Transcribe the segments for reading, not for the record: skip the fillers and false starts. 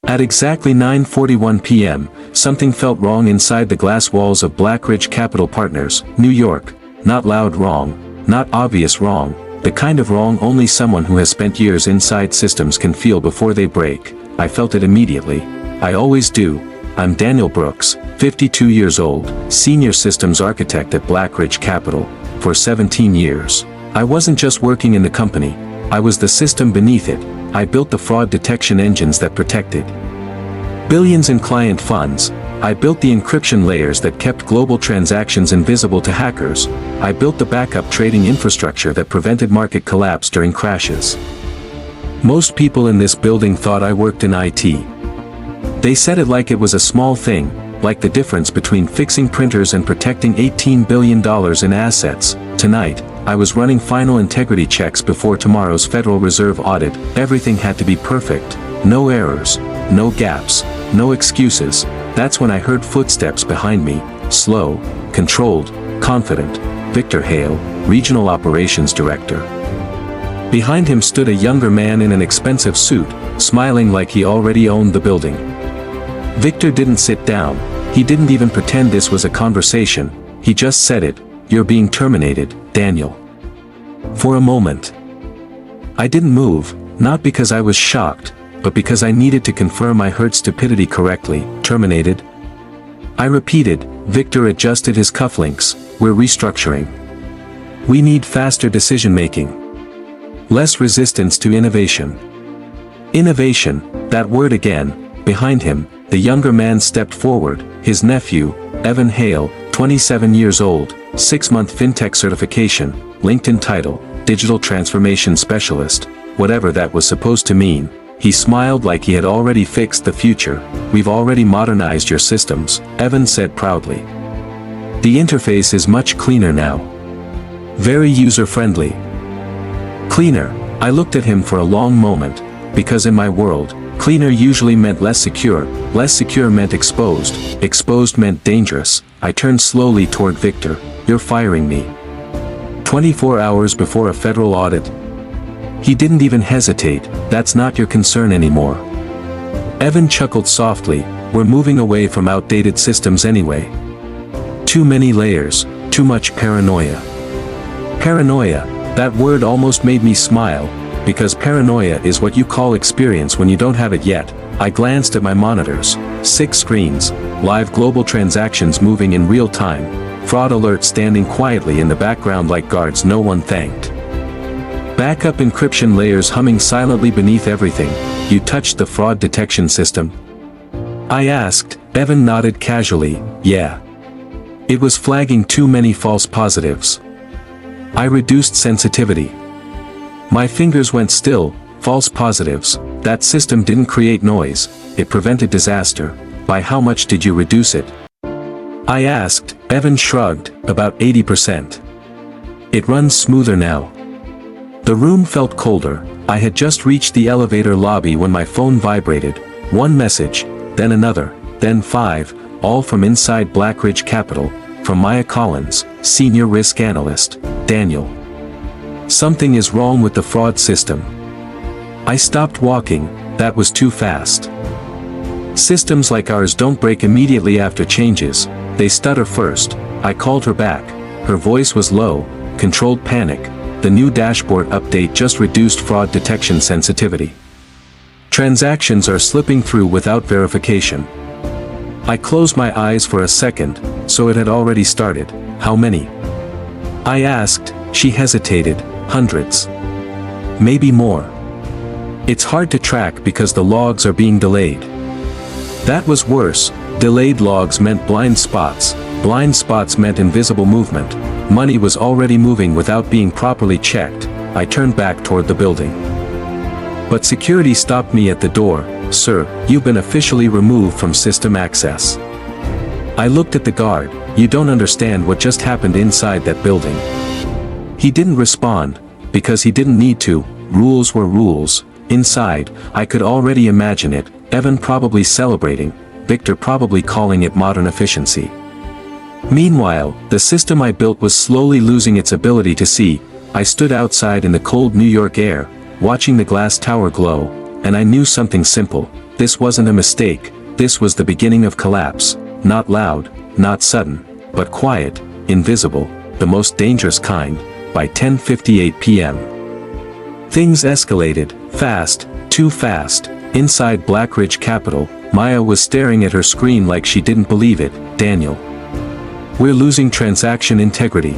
At exactly 9:41 p.m., something felt wrong inside the glass walls of Blackridge Capital Partners, New York. Not loud wrong, not obvious wrong, the kind of wrong only someone who has spent years inside systems can feel before they break. I felt it immediately. I always do. I'm Daniel Brooks, 52 years old, senior systems architect at Blackridge Capital, for 17 years. I wasn't just working in the company, I was the system beneath it. I built the fraud detection engines that protected billions in client funds. I built the encryption layers that kept global transactions invisible to hackers. I built the backup trading infrastructure that prevented market collapse during crashes. Most people in this building thought I worked in IT. They said it like it was a small thing, like the difference between fixing printers and protecting $18 billion in assets. Tonight, I was running final integrity checks before tomorrow's Federal Reserve audit. Everything had to be perfect. No errors, no gaps, no excuses. That's when I heard footsteps behind me, slow, controlled, confident. Victor Hale, Regional Operations Director. Behind him stood a younger man in an expensive suit, smiling like he already owned the building. Victor didn't sit down. He didn't even pretend this was a conversation. He just said it. "You're being terminated, Daniel." For a moment, I didn't move, not because I was shocked, but because I needed to confirm I heard stupidity correctly. Terminated? I repeated. Victor adjusted his cufflinks. "We're restructuring. We need faster decision-making. Less resistance to innovation." Innovation, that word again. Behind him, the younger man stepped forward, his nephew, Evan Hale, 27 years old, 6-month fintech certification, LinkedIn title, Digital Transformation Specialist, whatever that was supposed to mean. He smiled like he had already fixed the future. "We've already modernized your systems," Evan said proudly. "The interface is much cleaner now. Very user-friendly." Cleaner. I looked at him for a long moment, because in my world, cleaner usually meant less secure meant exposed, exposed meant dangerous. I turned slowly toward Victor. "You're firing me. 24 hours before a federal audit." He didn't even hesitate. "That's not your concern anymore." Evan chuckled softly. "We're moving away from outdated systems anyway. Too many layers, too much paranoia." Paranoia, that word almost made me smile, because paranoia is what you call experience when you don't have it yet. I glanced at my monitors. 6 screens, live global transactions moving in real time, fraud alerts standing quietly in the background like guards no one thanked. Backup encryption layers humming silently beneath everything. "You touched the fraud detection system?" I asked. Evan nodded casually. "Yeah. It was flagging too many false positives. I reduced sensitivity." My fingers went still. False positives. That system didn't create noise, it prevented disaster. By how much did you reduce it? I asked. Evan shrugged. "About 80%. It runs smoother now." The room felt colder. I had just reached the elevator lobby when my phone vibrated. One message, then another, then 5, all from inside Blackridge Capital, from Maya Collins, Senior Risk Analyst. "Daniel. Something is wrong with the fraud system." I stopped walking. That was too fast. Systems like ours don't break immediately after changes, they stutter first. I called her back. Her voice was low, controlled panic. "The new dashboard update just reduced fraud detection sensitivity. Transactions are slipping through without verification." I closed my eyes for a second. So it had already started. "How many?" I asked. She hesitated. "Hundreds. Maybe more. It's hard to track because the logs are being delayed." That was worse. Delayed logs meant blind spots. Blind spots meant invisible movement. Money was already moving without being properly checked. I turned back toward the building. But security stopped me at the door. "Sir, you've been officially removed from system access." I looked at the guard. "You don't understand what just happened inside that building." He didn't respond, because he didn't need to. Rules were rules. Inside, I could already imagine it. Evan probably celebrating, Victor probably calling it modern efficiency. Meanwhile, the system I built was slowly losing its ability to see. I stood outside in the cold New York air, watching the glass tower glow, and I knew something simple. This wasn't a mistake, this was the beginning of collapse, not loud, not sudden, but quiet, invisible, the most dangerous kind. By 10:58 p.m. Things escalated, fast, too fast. Inside Blackridge Capital, Maya was staring at her screen like she didn't believe it. Daniel, we're losing transaction integrity.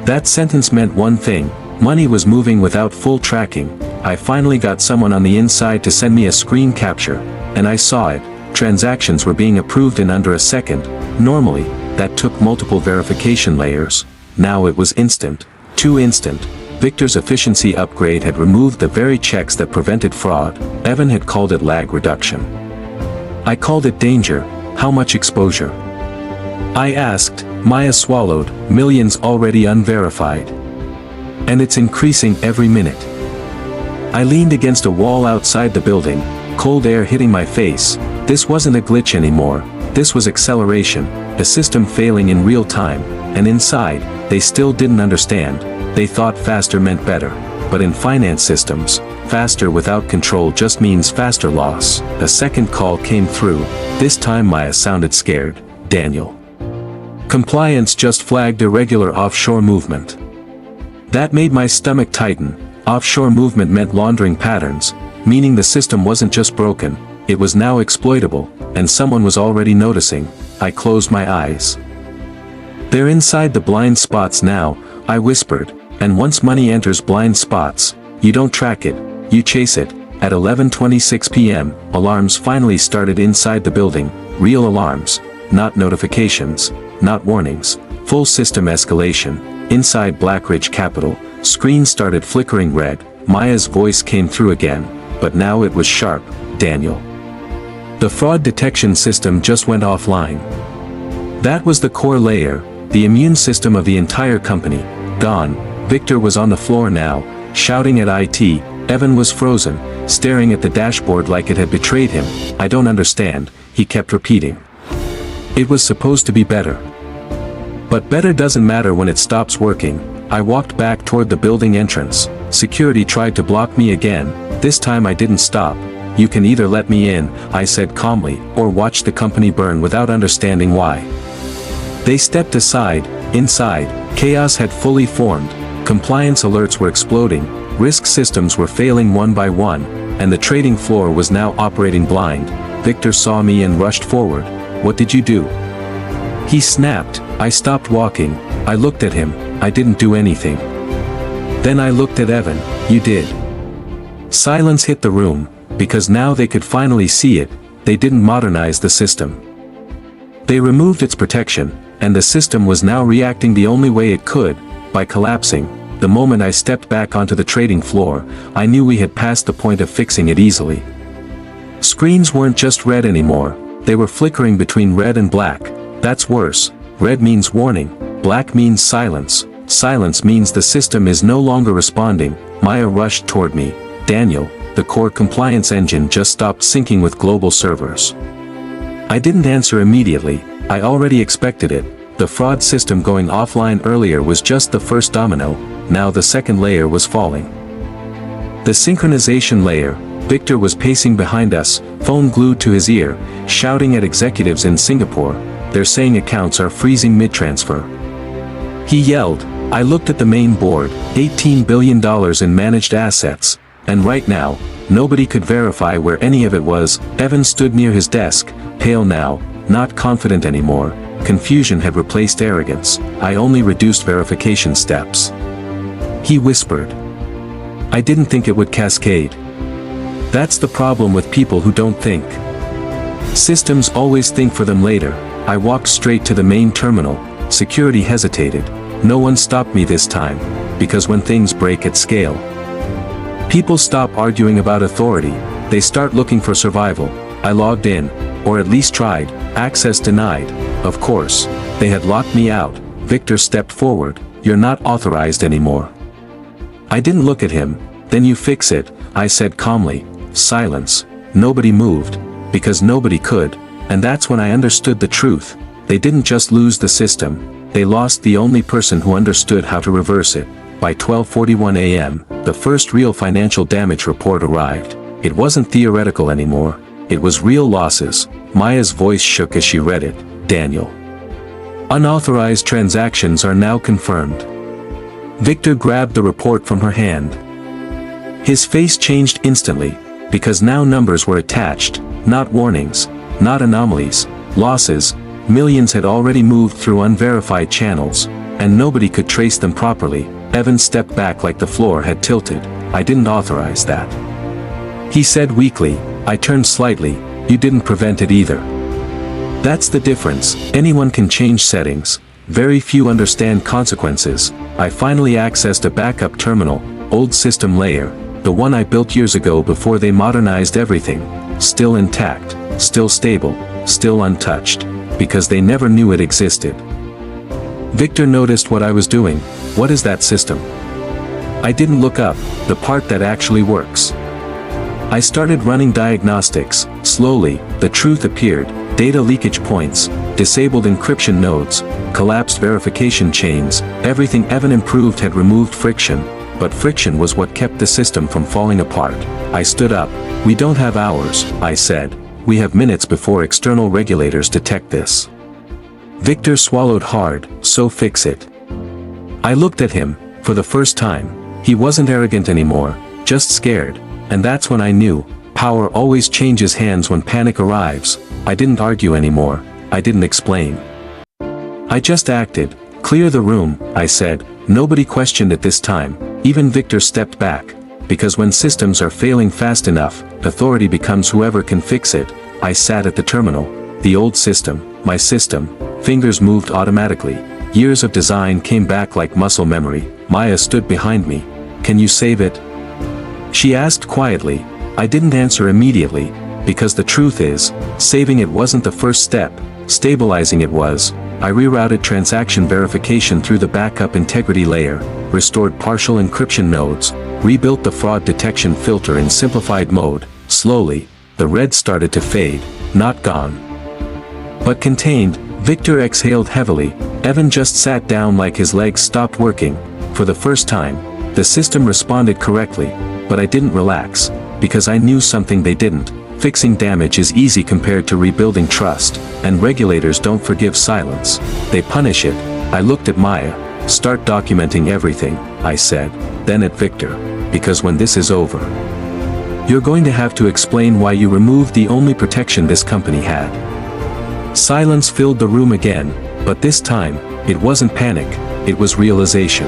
That sentence meant one thing: money was moving without full tracking. I finally got someone on the inside to send me a screen capture, and I saw it. Transactions were being approved in under a second. Normally, that took multiple verification layers. Now it was instant. Too instant. Victor's efficiency upgrade had removed the very checks that prevented fraud. Evan had called it lag reduction. I called it danger. How much exposure? I asked. Maya swallowed. Millions already unverified. And it's increasing every minute. I leaned against a wall outside the building, cold air hitting my face. This wasn't a glitch anymore. This was acceleration, a system failing in real time, and inside, they still didn't understand. They thought faster meant better. But in finance systems, faster without control just means faster loss. A second call came through. This time Maya sounded scared. Daniel, compliance just flagged irregular offshore movement. That made my stomach tighten. Offshore movement meant laundering patterns, meaning the system wasn't just broken, it was now exploitable, and someone was already noticing. I closed my eyes. They're inside the blind spots now, I whispered, and once money enters blind spots, you don't track it, you chase it. At 11:26 p.m., alarms finally started inside the building, real alarms, not notifications, not warnings, full system escalation. Inside Blackridge Capital, screen started flickering red. Maya's voice came through again, but now it was sharp. Daniel, the fraud detection system just went offline. That was the core layer, the immune system of the entire company, gone. Victor was on the floor now, shouting at IT. Evan was frozen, staring at the dashboard like it had betrayed him. I don't understand, he kept repeating. It was supposed to be better. But better doesn't matter when it stops working. I walked back toward the building entrance. Security tried to block me again. This time I didn't stop. You can either let me in, I said calmly, or watch the company burn without understanding why. They stepped aside. Inside, chaos had fully formed. Compliance alerts were exploding, risk systems were failing one by one, and the trading floor was now operating blind. Victor saw me and rushed forward. What did you do? He snapped. I stopped walking. I looked at him. I didn't do anything. Then I looked at Evan. You did. Silence hit the room, because now they could finally see it. They didn't modernize the system. They removed its protection, and the system was now reacting the only way it could, by collapsing. The moment I stepped back onto the trading floor, I knew we had passed the point of fixing it easily. Screens weren't just red anymore, they were flickering between red and black. That's worse. Red means warning, black means silence. Silence means the system is no longer responding. Maya rushed toward me. Daniel, the core compliance engine just stopped syncing with global servers. I didn't answer immediately, I already expected it. The fraud system going offline earlier was just the first domino, now the second layer was falling. The synchronization layer. Victor was pacing behind us, phone glued to his ear, shouting at executives in Singapore. They're saying accounts are freezing mid-transfer. He yelled. I looked at the main board, $18 billion in managed assets, and right now, nobody could verify where any of it was. Evan stood near his desk, pale now, not confident anymore. Confusion had replaced arrogance. I only reduced verification steps. He whispered. I didn't think it would cascade. That's the problem with people who don't think. Systems always think for them later. I walked straight to the main terminal. Security hesitated. No one stopped me this time, because when things break at scale, people stop arguing about authority, they start looking for survival. I logged in, or at least tried. Access denied. Of course, they had locked me out. Victor stepped forward. You're not authorized anymore. I didn't look at him. Then you fix it, I said calmly. Silence. Nobody moved, because nobody could, and that's when I understood the truth. They didn't just lose the system, they lost the only person who understood how to reverse it. By 12:41 a.m., the first real financial damage report arrived. It wasn't theoretical anymore, it was real losses. Maya's voice shook as she read it. Daniel. Unauthorized transactions are now confirmed. Victor grabbed the report from her hand. His face changed instantly, because now numbers were attached, not warnings, not anomalies, losses. Millions had already moved through unverified channels, and nobody could trace them properly. Evan stepped back like the floor had tilted. I didn't authorize that. He said weakly. I turned slightly. You didn't prevent it either. That's the difference. Anyone can change settings. Very few understand consequences. I finally accessed a backup terminal, old system layer, the one I built years ago before they modernized everything. Still intact, still stable, still untouched, because they never knew it existed. Victor noticed what I was doing. What is that system? I didn't look up, the part that actually works. I started running diagnostics. Slowly, the truth appeared. Data leakage points, disabled encryption nodes, collapsed verification chains. Everything Evan improved had removed friction, but friction was what kept the system from falling apart. I stood up. We don't have hours, I said. We have minutes before external regulators detect this. Victor swallowed hard. So fix it. I looked at him. For the first time, he wasn't arrogant anymore, just scared. And that's when I knew, power always changes hands when panic arrives. I didn't argue anymore. I didn't explain. I just acted. Clear the room, I said. Nobody questioned it this time. Even Victor stepped back. Because when systems are failing fast enough, authority becomes whoever can fix it. I sat at the terminal. The old system, my system. Fingers moved automatically. Years of design came back like muscle memory. Maya stood behind me. Can you save it? She asked quietly. I didn't answer immediately, because the truth is, saving it wasn't the first step, stabilizing it was. I rerouted transaction verification through the backup integrity layer, restored partial encryption nodes, rebuilt the fraud detection filter in simplified mode. Slowly, the red started to fade, not gone, but contained. Victor exhaled heavily. Evan just sat down like his legs stopped working. For the first time, the system responded correctly. But I didn't relax, because I knew something they didn't. Fixing damage is easy compared to rebuilding trust, and regulators don't forgive silence. They punish it. I looked at Maya. Start documenting everything, I said, then at Victor. Because when this is over, you're going to have to explain why you removed the only protection this company had. Silence filled the room again, but this time, it wasn't panic, it was realization.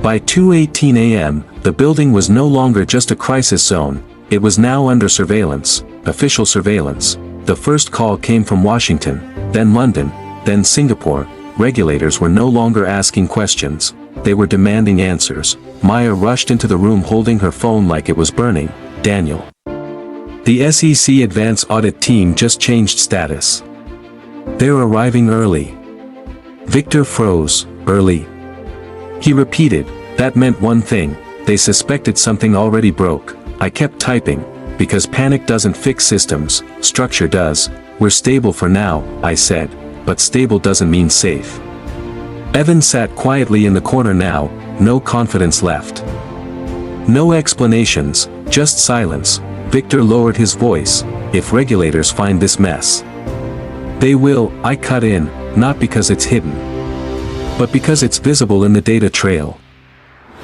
By 2:18 a.m., the building was no longer just a crisis zone, it was now under surveillance, official surveillance. The first call came from Washington, then London, then Singapore. Regulators were no longer asking questions, they were demanding answers. Maya rushed into the room holding her phone like it was burning. Daniel. The SEC Advanced Audit Team just changed status. They're arriving early. Victor froze. Early? He repeated. That meant one thing. They suspected something already broke. I kept typing. Because panic doesn't fix systems, structure does. We're stable for now, I said. But stable doesn't mean safe. Evan sat quietly in the corner now, no confidence left. No explanations, just silence. Victor lowered his voice. If regulators find this mess, they will. I cut in, not because it's hidden, but because it's visible in the data trail.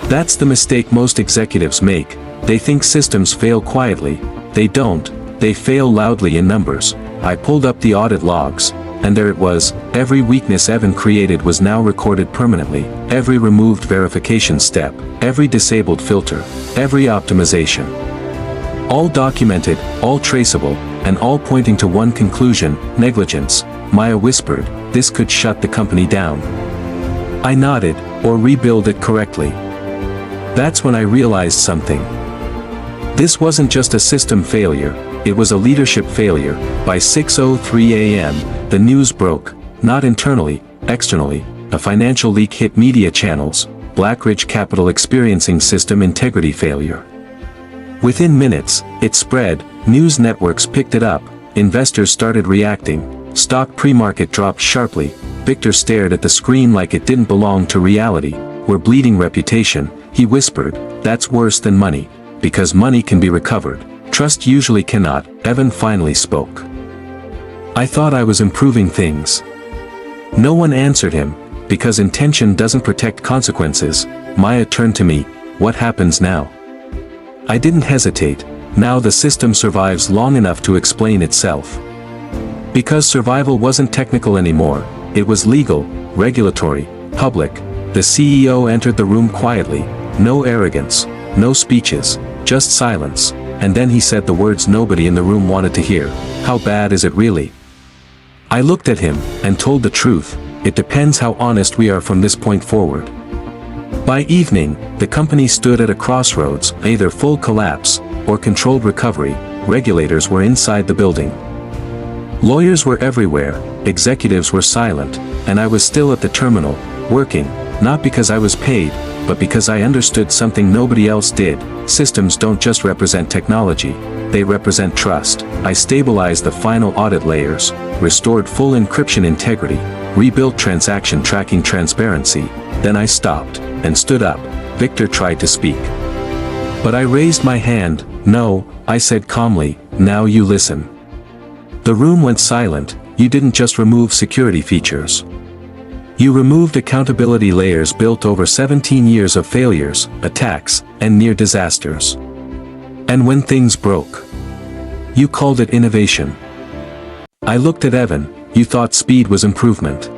That's the mistake most executives make. They think systems fail quietly. They don't, they fail loudly in numbers. I pulled up the audit logs, and there it was. Every weakness Evan created was now recorded permanently. Every removed verification step, every disabled filter, every optimization. All documented, all traceable, and all pointing to one conclusion: negligence. Maya whispered, this could shut the company down. I nodded, or rebuild it correctly. That's when I realized something. This wasn't just a system failure, it was a leadership failure. By 6:03 a.m., the news broke, not internally, externally. A financial leak hit media channels. Blackridge Capital experiencing system integrity failure. Within minutes, it spread. News networks picked it up. Investors started reacting. Stock pre-market dropped sharply. Victor stared at the screen like it didn't belong to reality. We're bleeding reputation, he whispered. That's worse than money. Because money can be recovered. Trust usually cannot. Evan finally spoke. I thought I was improving things. No one answered him, because intention doesn't protect consequences. Maya turned to me. What happens now? I didn't hesitate. Now the system survives long enough to explain itself. Because survival wasn't technical anymore, it was legal, regulatory, public. The CEO entered the room quietly. No arrogance, no speeches, just silence. And then he said the words nobody in the room wanted to hear. How bad is it really? I looked at him, and told the truth. It depends how honest we are from this point forward. By evening, the company stood at a crossroads, either full collapse, or controlled recovery. Regulators were inside the building. Lawyers were everywhere, executives were silent, and I was still at the terminal, working, not because I was paid, but because I understood something nobody else did. Systems don't just represent technology, they represent trust. I stabilized the final audit layers, restored full encryption integrity, rebuilt transaction tracking transparency, then I stopped, and stood up. Victor tried to speak. But I raised my hand. No, I said calmly, now you listen. The room went silent. You didn't just remove security features. You removed accountability layers built over 17 years of failures, attacks, and near disasters. And when things broke, you called it innovation. I looked at Evan. You thought speed was improvement.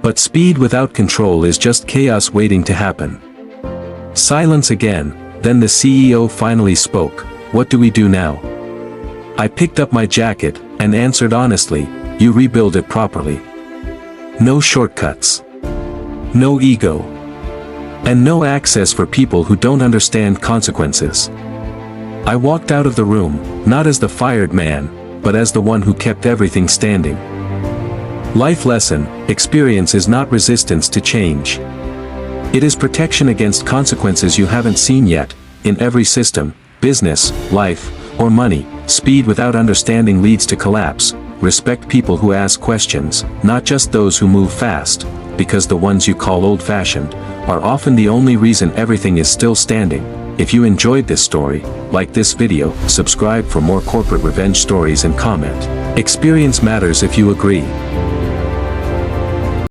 But speed without control is just chaos waiting to happen. Silence again. Then the CEO finally spoke. What do we do now? I picked up my jacket, and answered honestly, you rebuild it properly. No shortcuts. No ego. And no access for people who don't understand consequences. I walked out of the room, not as the fired man, but as the one who kept everything standing. Life lesson: experience is not resistance to change. It is protection against consequences you haven't seen yet. In every system, business, life, or money, speed without understanding leads to collapse. Respect people who ask questions, not just those who move fast, because the ones you call old-fashioned are often the only reason everything is still standing. If you enjoyed this story, like this video, subscribe for more corporate revenge stories and comment. Experience matters if you agree.